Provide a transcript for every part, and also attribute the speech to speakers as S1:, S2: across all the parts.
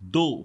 S1: 2,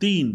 S1: 3,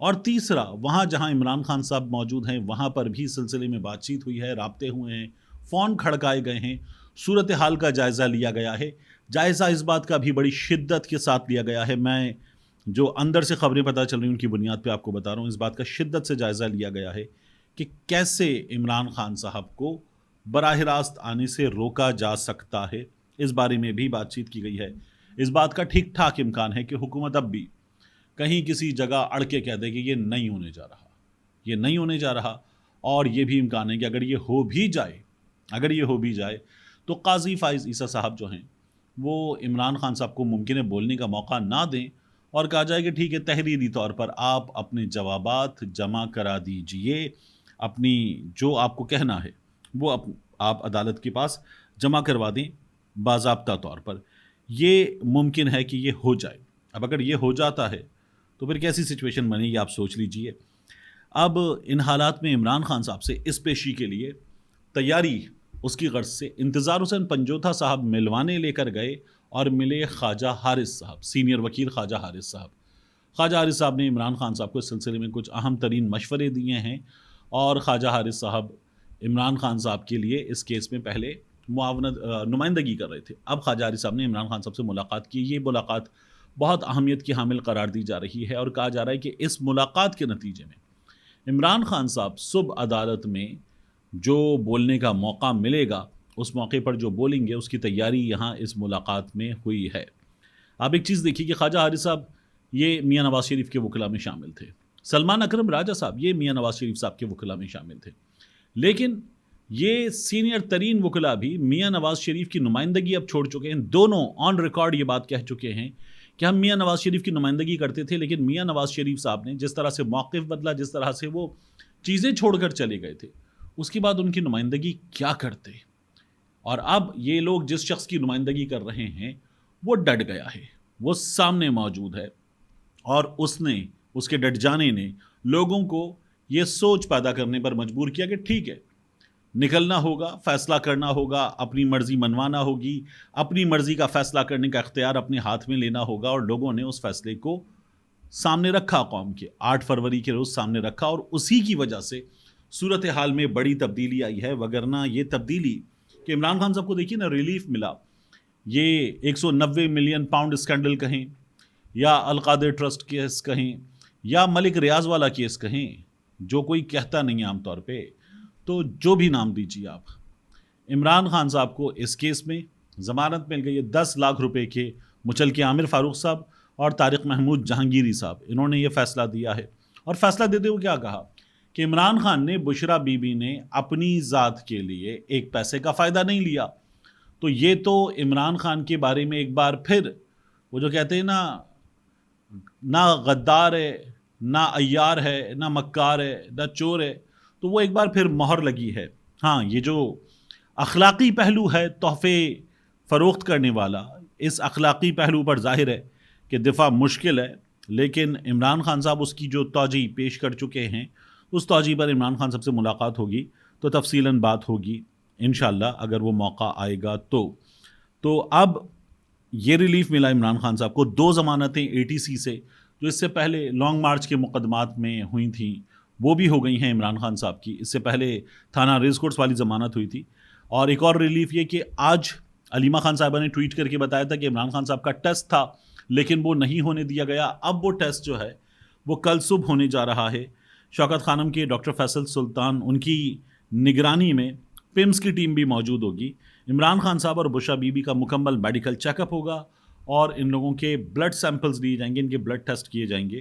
S1: اور تیسرا، وہاں جہاں عمران خان صاحب موجود ہیں وہاں پر بھی سلسلے میں بات چیت ہوئی ہے، رابطے ہوئے ہیں، فون کھڑکائے گئے ہیں، صورتحال کا جائزہ لیا گیا ہے۔ جائزہ اس بات کا بھی بڑی شدت کے ساتھ لیا گیا ہے، میں جو اندر سے خبریں پتہ چل رہی ہیں ان کی بنیاد پہ آپ کو بتا رہا ہوں، اس بات کا شدت سے جائزہ لیا گیا ہے کہ کیسے عمران خان صاحب کو براہ راست آنے سے روکا جا سکتا ہے۔ اس بارے میں بھی بات چیت کی گئی ہے۔ اس بات کا ٹھیک ٹھاک امکان ہے کہ حکومت اب بھی کہیں کسی جگہ اڑ کے کہہ دے کہ یہ نہیں ہونے جا رہا، یہ نہیں ہونے جا رہا، اور یہ بھی امکان ہے کہ اگر یہ ہو بھی جائے تو قاضی فائز عیسیٰ صاحب جو ہیں وہ عمران خان صاحب کو ممکن ہے بولنے کا موقع نہ دیں، اور کہا جائے کہ ٹھیک ہے تحریری طور پر آپ اپنے جوابات جمع کرا دیجئے، اپنی جو آپ کو کہنا ہے وہ آپ عدالت کے پاس جمع کروا دیں باضابطہ طور پر۔ یہ ممکن ہے کہ یہ ہو جائے۔ اب اگر یہ ہو جاتا ہے تو پھر کیسی سچویشن بنے گی آپ سوچ لیجئے۔ اب ان حالات میں عمران خان صاحب سے اس پیشی کے لیے تیاری اس کی غرض سے انتظار حسین پنجوتھا صاحب ملوانے لے کر گئے، اور ملے خواجہ حارث صاحب، سینئر وکیل خواجہ حارث صاحب۔ خواجہ حارث صاحب نے عمران خان صاحب کو اس سلسلے میں کچھ اہم ترین مشورے دیے ہیں، اور خواجہ حارث صاحب عمران خان صاحب کے لیے اس کیس میں پہلے معاونت نمائندگی کر رہے تھے۔ اب خواجہ حارث صاحب نے عمران خان صاحب سے ملاقات کی۔ یہ ملاقات بہت اہمیت کی حامل قرار دی جا رہی ہے، اور کہا جا رہا ہے کہ اس ملاقات کے نتیجے میں عمران خان صاحب صبح عدالت میں جو بولنے کا موقع ملے گا، اس موقع پر جو بولیں گے اس کی تیاری یہاں اس ملاقات میں ہوئی ہے۔ آپ ایک چیز دیکھیے کہ خواجہ حارث صاحب یہ میاں نواز شریف کے وکلاء میں شامل تھے، سلمان اکرم راجہ صاحب یہ میاں نواز شریف صاحب کے وکلاء میں شامل تھے، لیکن یہ سینئر ترین وکلاء بھی میاں نواز شریف کی نمائندگی اب چھوڑ چکے ہیں۔ دونوں آن ریکارڈ یہ بات کہہ چکے ہیں کہ ہم میاں نواز شریف کی نمائندگی کرتے تھے، لیکن میاں نواز شریف صاحب نے جس طرح سے موقف بدلا، جس طرح سے وہ چیزیں چھوڑ کر چلے گئے تھے، اس کے بعد ان کی نمائندگی کیا کرتے۔ اور اب یہ لوگ جس شخص کی نمائندگی کر رہے ہیں وہ ڈٹ گیا ہے، وہ سامنے موجود ہے، اور اس کے ڈٹ جانے نے لوگوں کو یہ سوچ پیدا کرنے پر مجبور کیا کہ ٹھیک ہے، نکلنا ہوگا، فیصلہ کرنا ہوگا، اپنی مرضی منوانا ہوگی، اپنی مرضی کا فیصلہ کرنے کا اختیار اپنے ہاتھ میں لینا ہوگا۔ اور لوگوں نے اس فیصلے کو سامنے رکھا، قوم کے 8 فروری کے روز سامنے رکھا، اور اسی کی وجہ سے صورتحال میں بڑی تبدیلی آئی ہے۔ وگرنہ یہ تبدیلی کہ عمران خان صاحب کو دیکھیے نا ریلیف ملا، یہ 190 ملین پاؤنڈ اسکینڈل کہیں، یا القادر ٹرسٹ کیس کہیں، یا ملک ریاض والا کیس کہیں، جو کوئی کہتا نہیں عام طور پہ، تو جو بھی نام دیجیے آپ، عمران خان صاحب کو اس کیس میں ضمانت مل گئی ہے 10 لاکھ روپے کے۔ مچلکے عامر فاروق صاحب اور طارق محمود جہانگیری صاحب، انہوں نے یہ فیصلہ دیا ہے، اور فیصلہ دیتے ہوئے کیا کہا کہ عمران خان نے، بشرا بی بی نے اپنی ذات کے لیے ایک پیسے کا فائدہ نہیں لیا۔ تو یہ تو عمران خان کے بارے میں ایک بار پھر وہ جو کہتے ہیں نا، نہ غدار ہے، نہ عیار ہے، نہ مکار ہے، نہ چور ہے، تو وہ ایک بار پھر مہر لگی ہے۔ ہاں، یہ جو اخلاقی پہلو ہے تحفے فروخت کرنے والا، اس اخلاقی پہلو پر ظاہر ہے کہ دفاع مشکل ہے، لیکن عمران خان صاحب اس کی جو توجہ پیش کر چکے ہیں، اس توجہ پر عمران خان صاحب سے ملاقات ہوگی تو تفصیلاً بات ہوگی انشاءاللہ، اگر وہ موقع آئے گا تو اب یہ ریلیف ملا عمران خان صاحب کو۔ 2 ضمانتیں ATC سے جو اس سے پہلے لانگ مارچ کے مقدمات میں ہوئی تھیں وہ بھی ہو گئی ہیں عمران خان صاحب کی۔ اس سے پہلے تھانہ ریس کورٹس والی ضمانت ہوئی تھی۔ اور ایک اور ریلیف یہ کہ آج علیمہ خان صاحبہ نے ٹویٹ کر کے بتایا تھا کہ عمران خان صاحب کا ٹیسٹ تھا لیکن وہ نہیں ہونے دیا گیا، اب وہ ٹیسٹ جو ہے وہ کل صبح ہونے جا رہا ہے۔ شوکت خانم کے ڈاکٹر فیصل سلطان، ان کی نگرانی میں پمس کی ٹیم بھی موجود ہوگی۔ عمران خان صاحب اور بشرا بی بی کا مکمل میڈیکل چیک اپ ہوگا، اور ان لوگوں کے بلڈ سیمپلز لیے جائیں گے، ان کے بلڈ ٹیسٹ کیے جائیں گے۔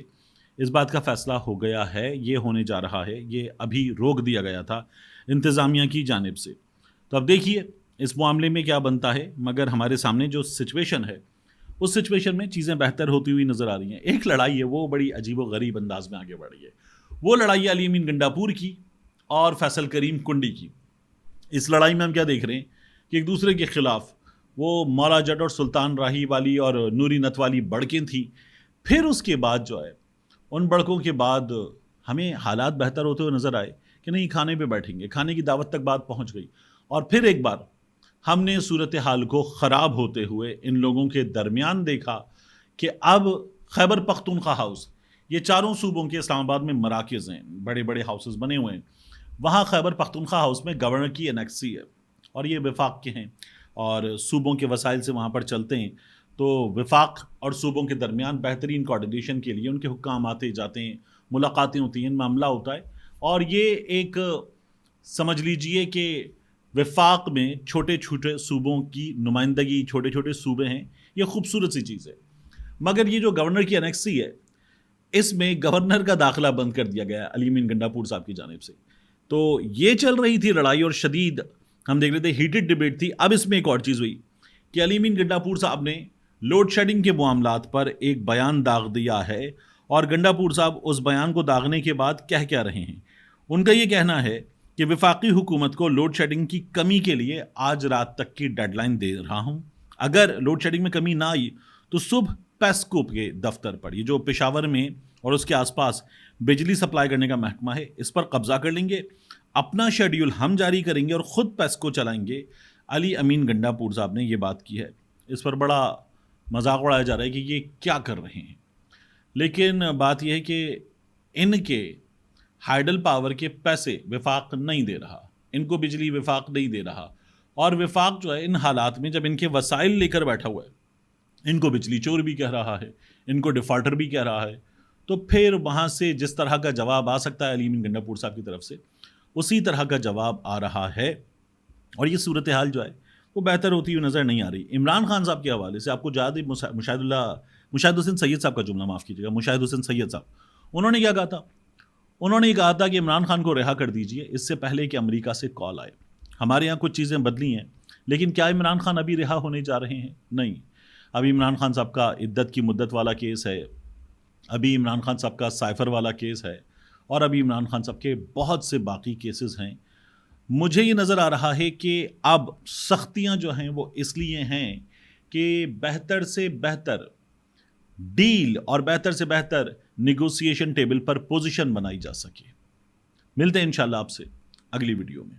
S1: اس بات کا فیصلہ ہو گیا ہے، یہ ہونے جا رہا ہے، یہ ابھی روک دیا گیا تھا انتظامیہ کی جانب سے۔ تو اب دیکھیے اس معاملے میں کیا بنتا ہے، مگر ہمارے سامنے جو سچویشن ہے اس سچویشن میں چیزیں بہتر ہوتی ہوئی نظر آ رہی ہیں۔ ایک لڑائی ہے وہ بڑی عجیب و غریب انداز میں آگے بڑھ رہی ہے، وہ لڑائی علی امین گنڈاپور کی اور فیصل کریم کنڈی کی۔ اس لڑائی میں ہم کیا دیکھ رہے ہیں کہ ایک دوسرے کے خلاف وہ مولا جٹ اور سلطان راہی والی اور نوری نت والی بڑکیں تھیں۔ پھر اس کے بعد جو ہے ان بڑکوں کے بعد ہمیں حالات بہتر ہوتے ہوئے نظر آئے کہ نہیں، کھانے پہ بیٹھیں گے، کھانے کی دعوت تک بات پہنچ گئی، اور پھر ایک بار ہم نے صورتحال کو خراب ہوتے ہوئے ان لوگوں کے درمیان دیکھا کہ اب خیبر پختونخوا ہاؤس یہ چاروں صوبوں کے اسلام آباد میں مراکز ہیں، بڑے بڑے ہاؤسز بنے ہوئے ہیں. وہاں خیبر پختونخوا ہاؤس میں گورنر کی انیکسی ہے اور یہ وفاق کے ہیں اور صوبوں کے وسائل سے وہاں پر چلتے ہیں. تو وفاق اور صوبوں کے درمیان بہترین کوارڈینیشن کے لیے ان کے حکام آتے جاتے ہیں، ملاقاتیں ہوتی ہیں، معاملہ ہوتا ہے. اور یہ ایک سمجھ لیجئے کہ وفاق میں چھوٹے چھوٹے صوبوں کی نمائندگی، چھوٹے چھوٹے صوبے ہیں، یہ خوبصورت سی چیز ہے. مگر یہ جو گورنر کی انیکسی ہے، اس میں گورنر کا داخلہ بند کر دیا گیا علی امین گنڈا پور صاحب کی جانب سے. تو یہ چل رہی تھی لڑائی اور شدید، ہم دیکھ رہے تھے ہیٹڈ ڈیبیٹ تھی. اب اس میں ایک اور چیز ہوئی کہ علی امین گنڈا پور صاحب نے لوڈ شیڈنگ کے معاملات پر ایک بیان داغ دیا ہے اور گنڈا پور صاحب اس بیان کو داغنے کے بعد کہہ کیا رہے ہیں. ان کا یہ کہنا ہے کہ وفاقی حکومت کو لوڈ شیڈنگ کی کمی کے لیے آج رات تک کی ڈیڈ لائن دے رہا ہوں. اگر لوڈ شیڈنگ میں کمی نہ آئی تو صبح پیسکو کے دفتر پر، یہ جو پشاور میں اور اس کے آس پاس بجلی سپلائی کرنے کا محکمہ ہے، اس پر قبضہ کر لیں گے، اپنا شیڈیول ہم جاری کریں گے اور خود پیسکو چلائیں گے. علی امین گنڈا پور صاحب نے یہ بات کی ہے. اس پر بڑا مذاق اڑایا جا رہا ہے کہ یہ کیا کر رہے ہیں. لیکن بات یہ ہے کہ ان کے ہائیڈل پاور کے پیسے وفاق نہیں دے رہا، ان کو بجلی وفاق نہیں دے رہا. اور وفاق جو ہے ان حالات میں جب ان کے وسائل لے کر بیٹھا ہوا ہے، ان کو بجلی چور بھی کہہ رہا ہے، ان کو ڈیفالٹر بھی کہہ رہا ہے، تو پھر وہاں سے جس طرح کا جواب آ سکتا ہے علی امین گنڈا پور صاحب کی طرف سے، اسی طرح کا جواب آ رہا ہے. اور یہ صورتحال جو ہے وہ بہتر ہوتی ہوئی نظر نہیں آ رہی. عمران خان صاحب کے حوالے سے آپ کو یاد ہے مشاہد حسین سید صاحب کا جملہ، معاف کیجیے گا، مشاہد حسین سید صاحب، انہوں نے کیا کہا تھا؟ انہوں نے یہ کہا تھا کہ عمران خان کو رہا کر دیجئے اس سے پہلے کہ امریکہ سے کال آئے. ہمارے یہاں کچھ چیزیں بدلی ہیں، لیکن کیا عمران خان ابھی رہا ہونے جا رہے ہیں؟ نہیں. ابھی عمران خان صاحب کا عدت کی مدت والا کیس ہے، ابھی عمران خان صاحب کا سائفر والا کیس ہے، اور ابھی عمران خان صاحب کے بہت سے باقی کیسز ہیں. مجھے یہ نظر آ رہا ہے کہ اب سختیاں جو ہیں وہ اس لیے ہیں کہ بہتر سے بہتر ڈیل اور بہتر سے بہتر نیگوسیشن ٹیبل پر پوزیشن بنائی جا سکے. ملتے ہیں انشاءاللہ آپ سے اگلی ویڈیو میں.